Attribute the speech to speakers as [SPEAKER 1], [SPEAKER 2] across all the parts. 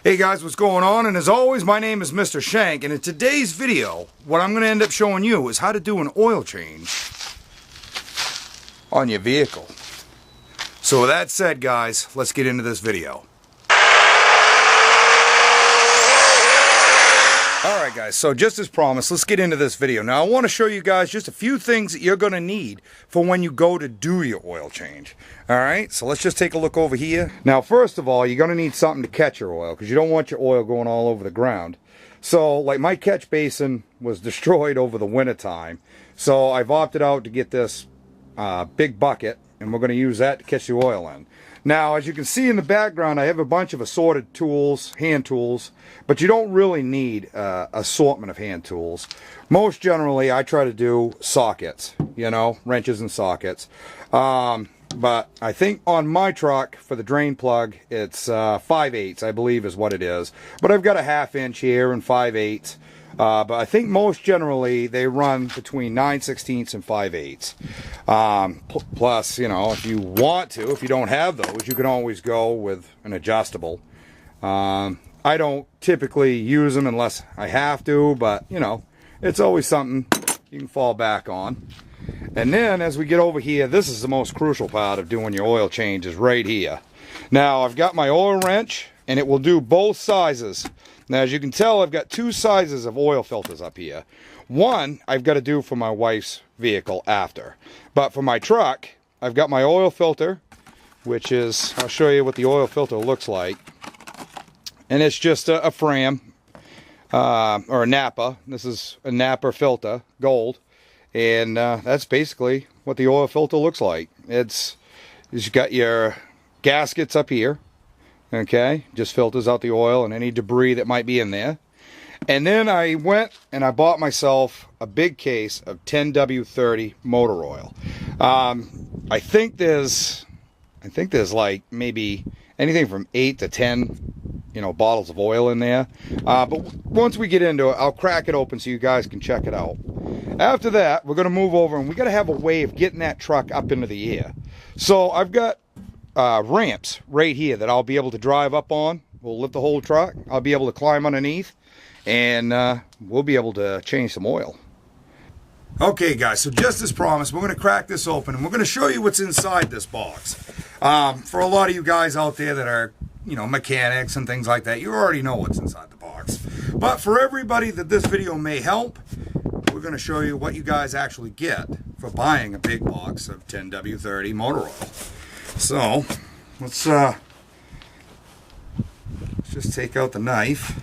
[SPEAKER 1] Hey guys, what's going on? And as always, my name is Mr. Shank, and in today's video, what I'm going to end up showing you is how to do an oil change on your vehicle. So with that said, guys, let's get into this video. Alright guys, so just as promised, let's get into this video. Now I want to show you guys just a few things that you're going to need for when you go to do your oil change. Alright, so let's just take a look over here. Now first of all, you're going to need something to catch your oil, because you don't want your oil going all over the ground. So like my catch basin was destroyed over the winter time, so I've opted out to get this big bucket, and we're going to use that to catch the oil in. Now, as you can see in the background, I have a bunch of assorted tools, hand tools, but you don't really need an assortment of hand tools. Most generally, I try to do sockets, you know, wrenches and sockets. But I think on my truck, for the drain plug, it's 5/8, I believe is what it is. But I've got a 1/2 inch here and 5/8. But I think most generally they run between 9/16 and 5/8. Plus, you know, if you want to, if you don't have those, you can always go with an adjustable. I don't typically use them unless I have to, but you know, it's always something you can fall back on. And then as we get over here, this is the most crucial part of doing your oil change, is right here. Now I've got my oil wrench, and it will do both sizes. Now, as you can tell, I've got two sizes of oil filters up here. One I've got to do for my wife's vehicle after. But for my truck, I've got my oil filter, which is, I'll show you what the oil filter looks like. And it's just a Fram, or a Napa. This is a Napa filter, gold. And that's basically what the oil filter looks like. You've got your gaskets up here. Okay, just filters out the oil and any debris that might be in there. And then I went and I bought myself a big case of 10W30 motor oil. I think there's like maybe anything from 8 to 10, you know, bottles of oil in there. But once we get into it, I'll crack it open so you guys can check it out. After that, we're going to move over, and we got to have a way of getting that truck up into the air. So I've got ramps right here that I'll be able to drive up on. We'll lift the whole truck. I'll be able to climb underneath, and we'll be able to change some oil. Okay guys, so just as promised, we're going to crack this open, and we're going to show you what's inside this box. For a lot of you guys out there that are, you know, mechanics and things like that, you already know what's inside the box. But for everybody that this video may help, we're going to show you what you guys actually get for buying a big box of 10W30 motor oil. So, let's just take out the knife.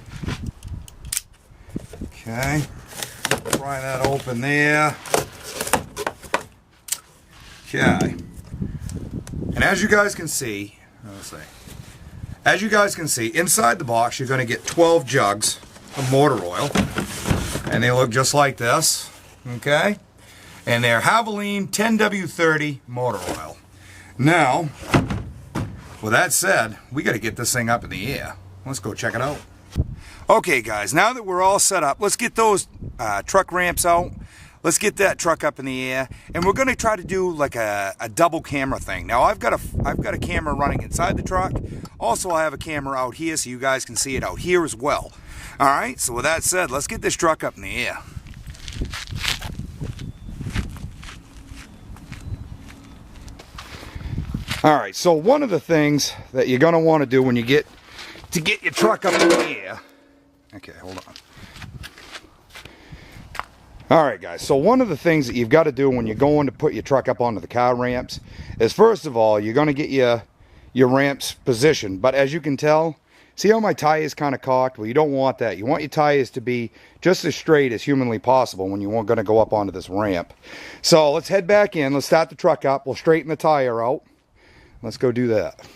[SPEAKER 1] Okay, pry that open there. Okay, and as you guys can see, inside the box you're going to get 12 jugs of motor oil, and they look just like this. Okay, and they're Havoline 10W30 motor oil. Now, with that said, we got to get this thing up in the air. Let's go check it out. Okay guys, now that we're all set up, let's get those truck ramps out. Let's get that truck up in the air, and we're going to try to do like a double camera thing. Now I've got a camera running inside the truck. Also, I have a camera out here so you guys can see it out here as well. All right, so with that said, let's get this truck up in the air. Alright, so one of the things that you're going to want to do when you get your truck up in the air... Okay, hold on. Alright guys, so one of the things that you've got to do when you're going to put your truck up onto the car ramps is, first of all, you're going to get your ramps positioned. But as you can tell, see how my tire is kind of cocked? Well, you don't want that. You want your tires to be just as straight as humanly possible when you're going to go up onto this ramp. So let's head back in. Let's start the truck up. We'll straighten the tire out. Let's go do that.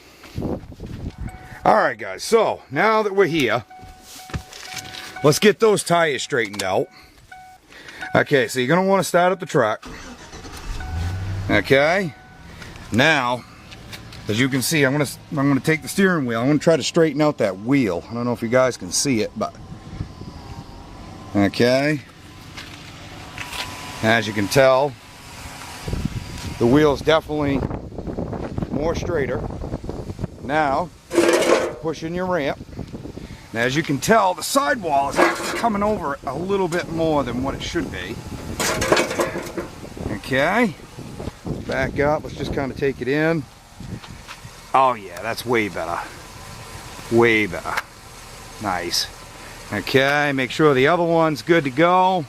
[SPEAKER 1] Alright guys, so now that we're here, let's get those tires straightened out. Okay, so you're going to want to start up the truck. Okay, now, as you can see, I'm going to take the steering wheel. I'm going to try to straighten out that wheel. I don't know if you guys can see it, but... Okay. As you can tell, the wheel's definitely more straighter. Now, push in your ramp. Now, as you can tell, the sidewall is actually coming over a little bit more than what it should be. Okay, back up, let's just kind of take it in. Oh yeah, that's way better. Way better. Nice. Okay, make sure the other one's good to go,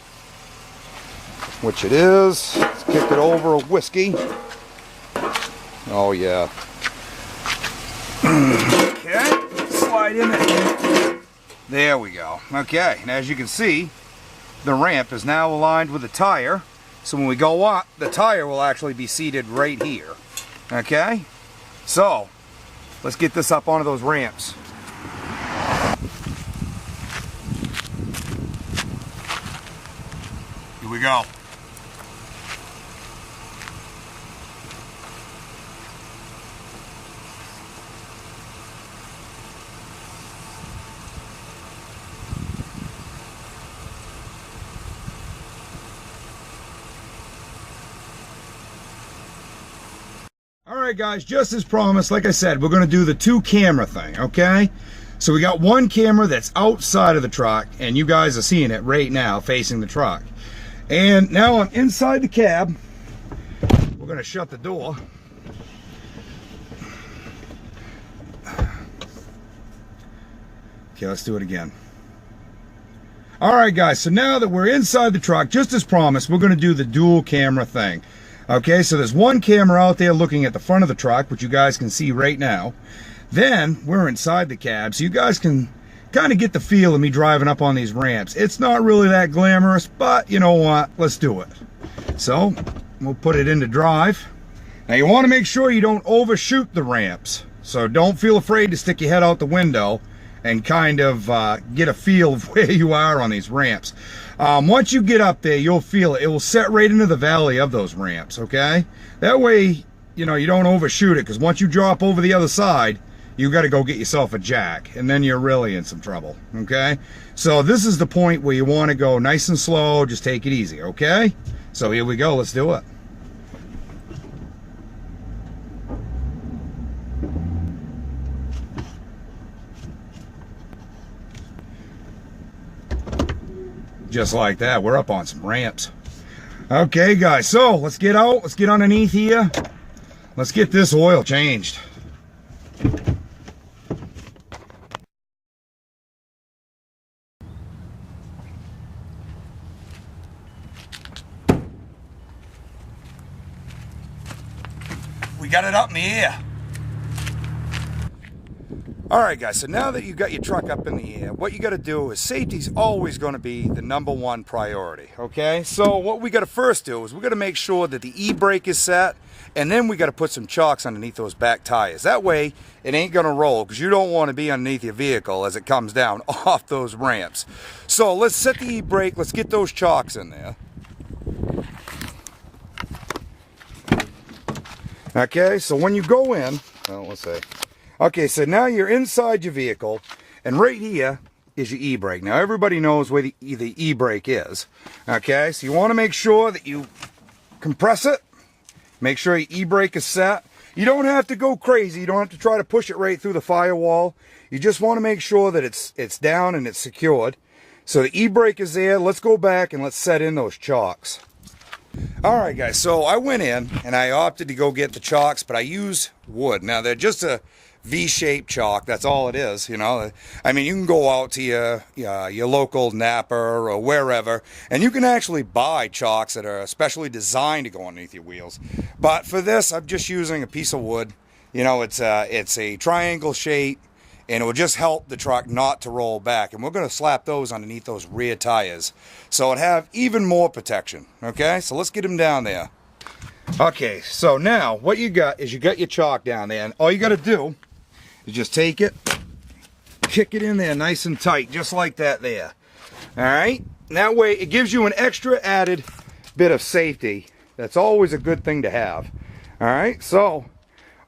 [SPEAKER 1] which it is. Let's kick it over a whiskey. Oh yeah. Okay, slide in there. There we go. Okay, and as you can see, the ramp is now aligned with the tire. So when we go up, the tire will actually be seated right here. Okay? So, let's get this up onto those ramps. Here we go. Alright guys, just as promised, like I said, we're going to do the 2 camera thing, okay? So we got one camera that's outside of the truck, and you guys are seeing it right now facing the truck. And now I'm inside the cab. We're going to shut the door. Okay, let's do it again. Alright guys, so now that we're inside the truck, just as promised, we're going to do the dual camera thing. Okay, so there's one camera out there looking at the front of the truck, which you guys can see right now. Then we're inside the cab, so you guys can kind of get the feel of me driving up on these ramps. It's not really that glamorous, but you know what? Let's do it. So we'll put it into drive. Now you want to make sure you don't overshoot the ramps. So don't feel afraid to stick your head out the window and kind of get a feel of where you are on these ramps. Once you get up there, you'll feel it. It will set right into the valley of those ramps, okay? That way, you know, you don't overshoot it, because once you drop over the other side, you got to go get yourself a jack, and then you're really in some trouble, okay? So this is the point where you want to go nice and slow, just take it easy, okay? So here we go, let's do it. Just like that, we're up on some ramps. Okay guys, so let's get out, let's get underneath here. Let's get this oil changed. We got it up in the air. Alright guys, so now that you've got your truck up in the air, what you got to do is safety's always going to be the #1 priority, okay? So what we got to first do is we got to make sure that the e-brake is set, and then we got to put some chocks underneath those back tires. That way it ain't going to roll, because you don't want to be underneath your vehicle as it comes down off those ramps. So let's set the e-brake, let's get those chocks in there. Okay, so when you go in, well, let's see. Okay, so now you're inside your vehicle, and right here is your e-brake. Now everybody knows where the e-brake is. Okay, so you want to make sure that you compress it. Make sure your e-brake is set. You don't have to go crazy. You don't have to try to push it right through the firewall. You just want to make sure that it's down and it's secured. So the e-brake is there. Let's go back and let's set in those chocks. Alright guys, so I went in and I opted to go get the chocks, but I use wood. Now they're just a V-shaped chalk, that's all it is, you know. I mean, you can go out to your local Napa or wherever, and you can actually buy chalks that are specially designed to go underneath your wheels. But for this, I'm just using a piece of wood. You know, it's a triangle shape, and it will just help the truck not to roll back. And we're going to slap those underneath those rear tires, so it'll have even more protection. Okay, so let's get them down there. Okay, so now what you got is you got your chalk down there, and all you got to do is just take it, kick it in there nice and tight, just like that there. All right, that way it gives you an extra added bit of safety. That's always a good thing to have. All right, so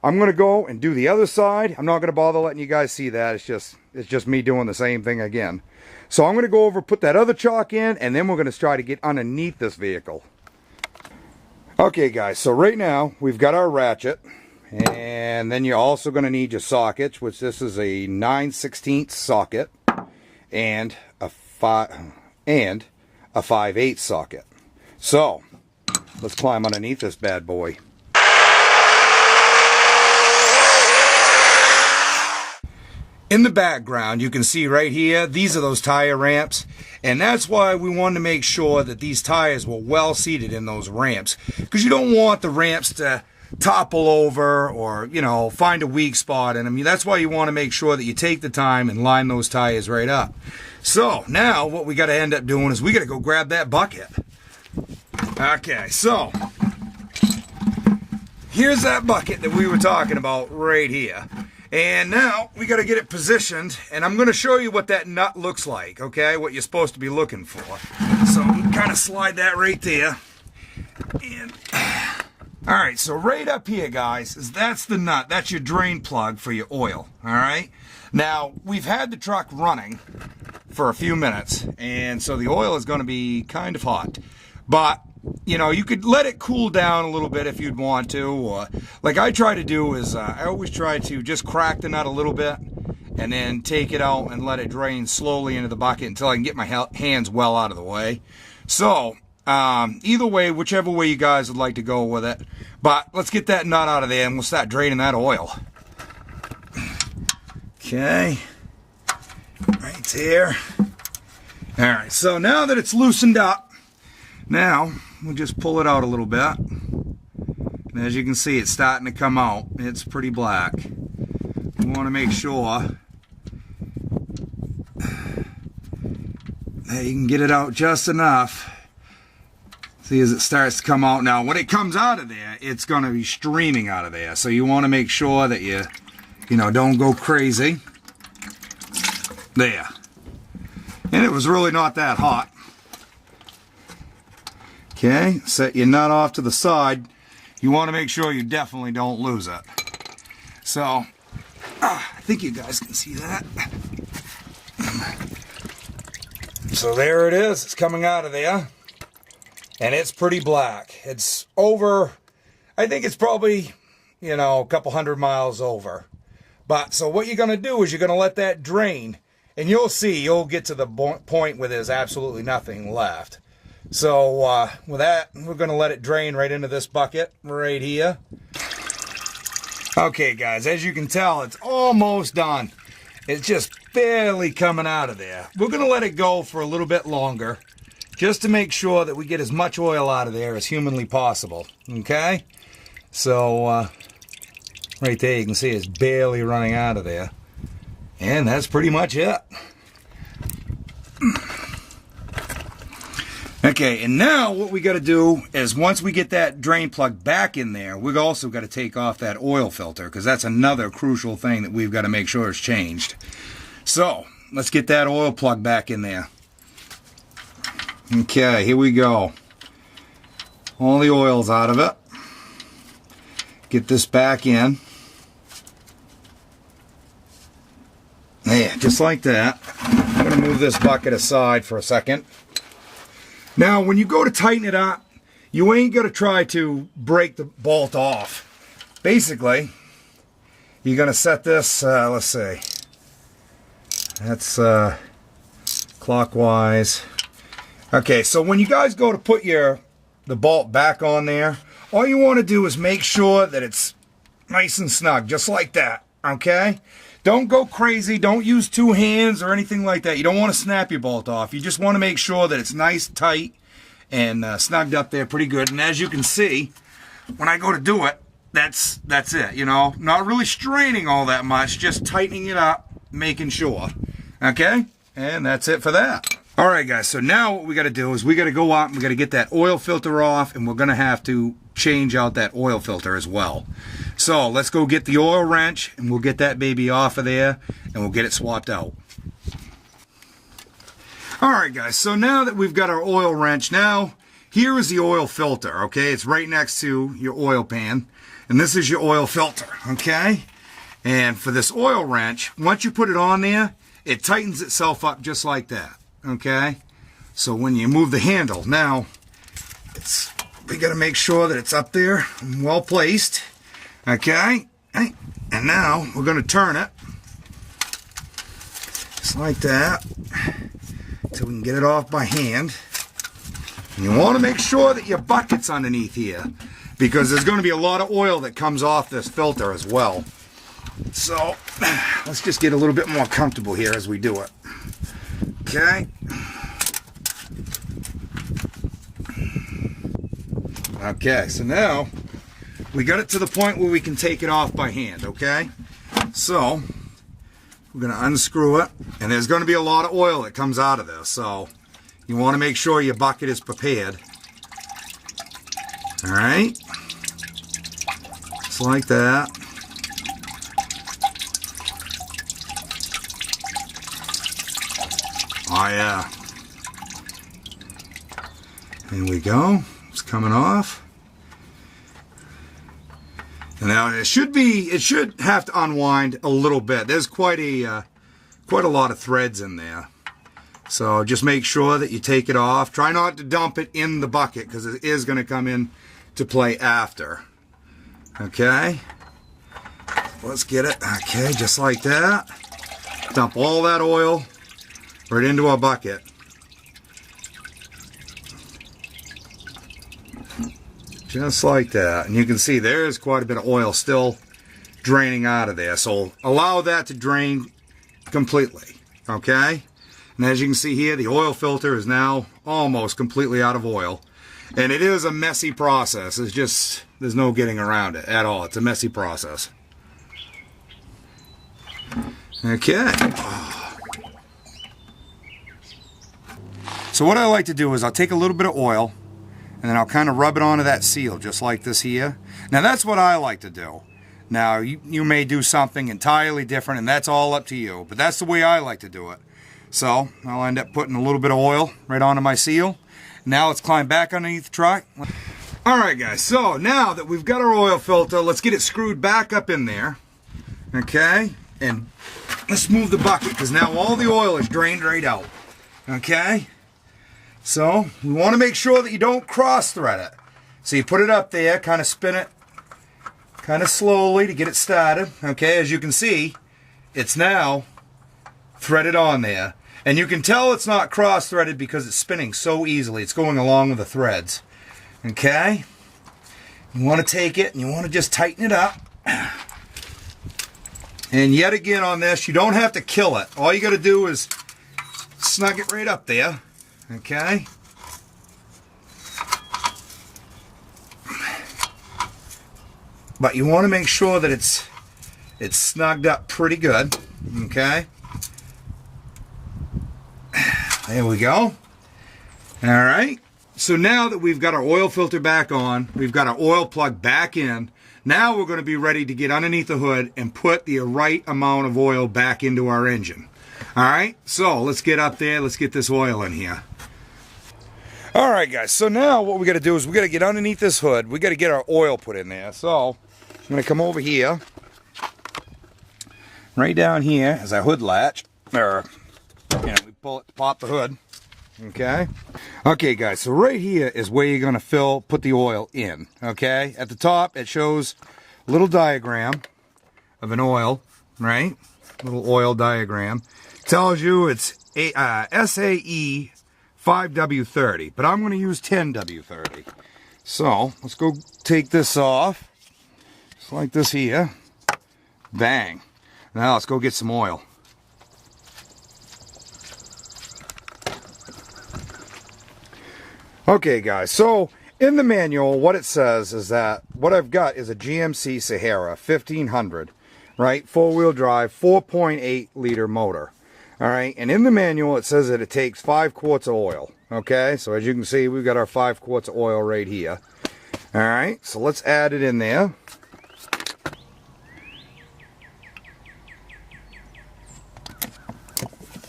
[SPEAKER 1] I'm gonna go and do the other side. I'm not gonna bother letting you guys see that. It's just me doing the same thing again. So I'm gonna go over, put that other chalk in, and then we're gonna try to get underneath this vehicle. Okay guys, so right now we've got our ratchet, and then you're also going to need your sockets, which this is a 9/16 socket. and a 5/8 socket. So let's climb underneath this bad boy. In the background, you can see right here, these are those tire ramps, and that's why we wanted to make sure that these tires were well seated in those ramps, because you don't want the ramps to topple over or, you know, find a weak spot in them. That's why you want to make sure that you take the time and line those tires right up. So now what we got to end up doing is we got to go grab that bucket. Okay, so here's that bucket that we were talking about right here. And now we got to get it positioned, and I'm going to show you what that nut looks like, okay? What you're supposed to be looking for. So kind of slide that right there. And all right, so right up here, guys, that's the nut. That's your drain plug for your oil, all right? Now, we've had the truck running for a few minutes, and so the oil is going to be kind of hot. But you know, you could let it cool down a little bit if you'd want to, or like I try to do is I always try to just crack the nut a little bit and then take it out and let it drain slowly into the bucket until I can get my hands well out of the way. So either way, whichever way you guys would like to go with it, but let's get that nut out of there and we'll start draining that oil. Okay, right there. All right, so now that it's loosened up, now we'll just pull it out a little bit, and as you can see, it's starting to come out. It's pretty black. We want to make sure that you can get it out just enough. See, as it starts to come out. Now when it comes out of there, it's going to be streaming out of there, so you want to make sure that you know, don't go crazy. There. And it was really not that hot. Okay, set your nut off to the side. You want to make sure you definitely don't lose it. So, I think you guys can see that. So there it is. It's coming out of there. And it's pretty black. It's over, I think it's probably, you know, a couple 100 miles over. But, so what you're going to do is you're going to let that drain. And you'll see, you'll get to the point where there's absolutely nothing left. So with that, we're going to let it drain right into this bucket right here. Okay, guys, as you can tell, it's almost done. It's just barely coming out of there. We're going to let it go for a little bit longer, just to make sure that we get as much oil out of there as humanly possible. Okay? So right there, you can see it's barely running out of there. And that's pretty much it. Okay, and now what we got to do is once we get that drain plug back in there, we've also got to take off that oil filter, because that's another crucial thing that we've got to make sure is changed. So let's get that oil plug back in there. Okay, here we go. All the oil's out of it. Get this back in. Yeah, just like that. I'm going to move this bucket aside for a second. Now, when you go to tighten it up, you ain't going to try to break the bolt off. Basically, you're going to set this, let's see, that's clockwise. Okay, so when you guys go to put the bolt back on there, all you want to do is make sure that it's nice and snug, just like that, okay? Don't go crazy. Don't use two hands or anything like that. You don't want to snap your bolt off. You just want to make sure that it's nice, tight, and snugged up there pretty good. And as you can see, when I go to do it, that's it. You know, not really straining all that much, just tightening it up, making sure. Okay? And that's it for that. All right, guys. So now what we got to do is we got to go out and we got to get that oil filter off, and we're going to have to change out that oil filter as well. So let's go get the oil wrench and we'll get that baby off of there and we'll get it swapped out. Alright guys, so now that we've got our oil wrench, now here is the oil filter, okay? It's right next to your oil pan, and this is your oil filter, okay? And for this oil wrench, once you put it on there, it tightens itself up just like that, okay? So when you move the handle, now we got to make sure that it's up there and well placed. Okay, and now we're going to turn it, Just like that, so we can get it off by hand. And you want to make sure that your bucket's underneath here, because there's going to be a lot of oil that comes off this filter as well. So let's just get a little bit more comfortable here as we do it. Okay. Okay, so now we got it to the point where we can take it off by hand, okay? So we're going to unscrew it, and there's going to be a lot of oil that comes out of this, so you want to make sure your bucket is prepared. All right, just like that. Oh yeah. There we go. It's coming off. And now it should have to unwind a little bit. There's quite a lot of threads in there. So just make sure that you take it off. Try not to dump it in the bucket, because it is going to come in to play after. Okay. Let's get it. Okay, just like that. Dump all that oil right into our bucket. Just like that. And you can see there's quite a bit of oil still draining out of there. So allow that to drain completely. Okay? And as you can see here, the oil filter is now almost completely out of oil. And it is a messy process. It's just, there's no getting around it at all. It's a messy process. Okay. So what I like to do is I'll take a little bit of oil, and then I'll kind of rub it onto that seal, just like this here. Now that's what I like to do. Now you may do something entirely different, and that's all up to you. But that's the way I like to do it. So I'll end up putting a little bit of oil right onto my seal. Now let's climb back underneath the truck. Alright guys, so now that we've got our oil filter, let's get it screwed back up in there. Okay? And let's move the bucket, because now all the oil is drained right out. Okay? So we want to make sure that you don't cross thread it. So you put it up there, kind of spin it kind of slowly to get it started. Okay, as you can see, it's now threaded on there. And you can tell it's not cross threaded because it's spinning so easily. It's going along with the threads. Okay? You want to take it and you want to just tighten it up. And yet again on this, you don't have to kill it. All you got to do is snug it right up there. Okay? But you want to make sure that it's snugged up pretty good. Okay? There we go. Alright. So now that we've got our oil filter back on, we've got our oil plug back in, now we're going to be ready to get underneath the hood and put the right amount of oil back into our engine. Alright, so let's get up there, let's get this oil in here. Alright guys, so now what we got to do is we got to get underneath this hood, we got to get our oil put in there. So I'm going to come over here, right down here is our hood latch, or we pull it, pop the hood. Okay. Okay guys, so right here is where you're going to put the oil in. Okay, at the top it shows a little diagram of an oil, right? Little oil diagram. Tells you it's SAE 5W30, but I'm going to use 10W30. So let's go take this off, just like this here. Bang. Now let's go get some oil. Okay guys, so in the manual what it says is that what I've got is a GMC SIERRA 1500, right? Four-wheel drive, 4.8 liter motor. Alright, and in the manual it says that it takes 5 quarts of oil. Okay, so as you can see, we've got our 5 quarts of oil right here. Alright, so let's add it in there.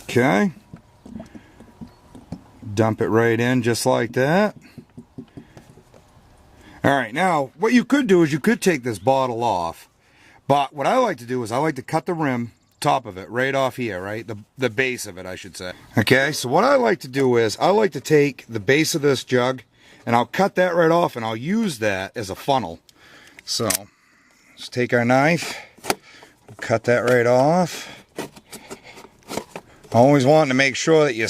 [SPEAKER 1] Okay. Dump it right in just like that. Alright, now what you could do is you could take this bottle off. But what I like to do is I like to cut the rim, top of it, right off here, right? The base of it, I should say. Okay, so what I like to do is I like to take the base of this jug and I'll cut that right off and I'll use that as a funnel. So, let's take our knife, cut that right off. Always wanting to make sure that you're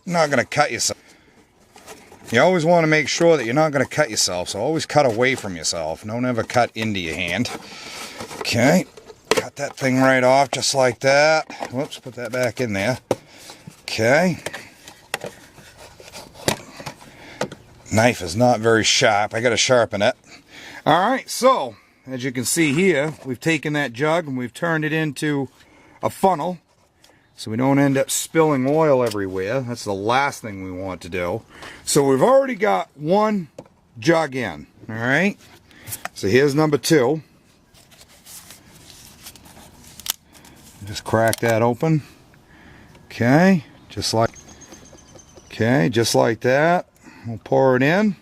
[SPEAKER 1] not going to cut yourself. You always want to make sure that you're not going to cut yourself, so always cut away from yourself. Don't ever cut into your hand. Okay, cut that thing right off just like that. Whoops, put that back in there. Okay. Knife is not very sharp. I got to sharpen it. Alright, so as you can see here, we've taken that jug and we've turned it into a funnel so we don't end up spilling oil everywhere. That's the last thing we want to do. So we've already got one jug in. Alright, so here's number 2. Just crack that open. Okay, just like that. We'll pour it in.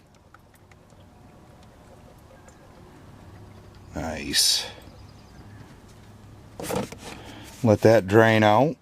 [SPEAKER 1] Nice. Let that drain out.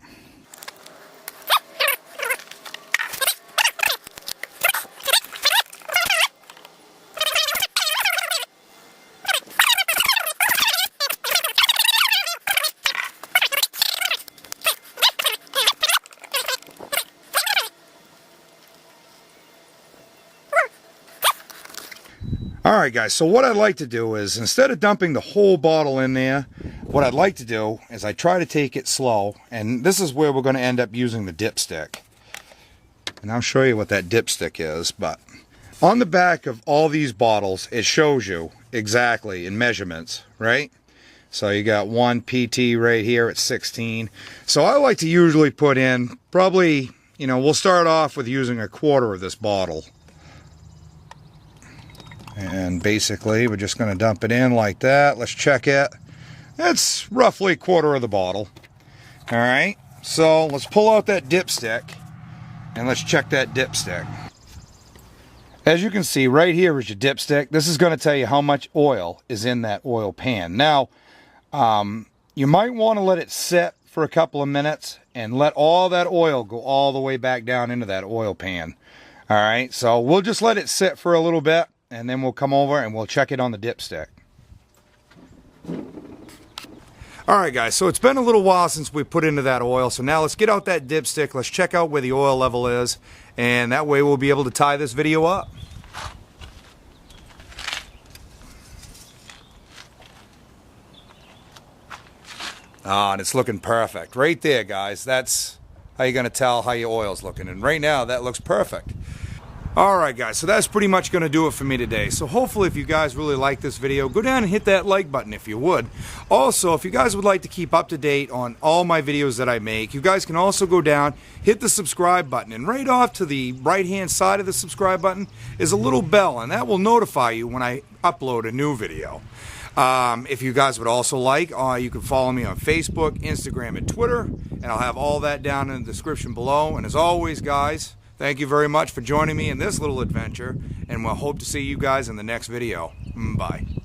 [SPEAKER 1] Alright guys, so what I'd like to do is, instead of dumping the whole bottle in there, what I'd like to do is I try to take it slow, and this is where we're going to end up using the dipstick. And I'll show you what that dipstick is, but on the back of all these bottles, it shows you exactly in measurements, right? So you got 1 PT right here at 16. So I like to usually put in, probably, you know, we'll start off with using 1/4 of this bottle. And basically, we're just going to dump it in like that. Let's check it. That's roughly 1/4 of the bottle. Alright, so let's pull out that dipstick and let's check that dipstick. As you can see, right here is your dipstick. This is going to tell you how much oil is in that oil pan. Now, you might want to let it sit for a couple of minutes and let all that oil go all the way back down into that oil pan. Alright, so we'll just let it sit for a little bit, and then we'll come over and we'll check it on the dipstick. Alright guys, so it's been a little while since we put into that oil, so now let's get out that dipstick, let's check out where the oil level is, and that way we'll be able to tie this video up. Ah, and it's looking perfect. Right there guys, that's how you're going to tell how your oil's looking, and right now that looks perfect. Alright guys, so that's pretty much going to do it for me today. So hopefully if you guys really like this video, go down and hit that like button if you would. Also, if you guys would like to keep up to date on all my videos that I make, you guys can also go down, hit the subscribe button, and right off to the right hand side of the subscribe button is a little bell, and that will notify you when I upload a new video. If you guys would also like, you can follow me on Facebook, Instagram, and Twitter, and I'll have all that down in the description below. And as always guys, thank you very much for joining me in this little adventure, and we'll hope to see you guys in the next video. Bye.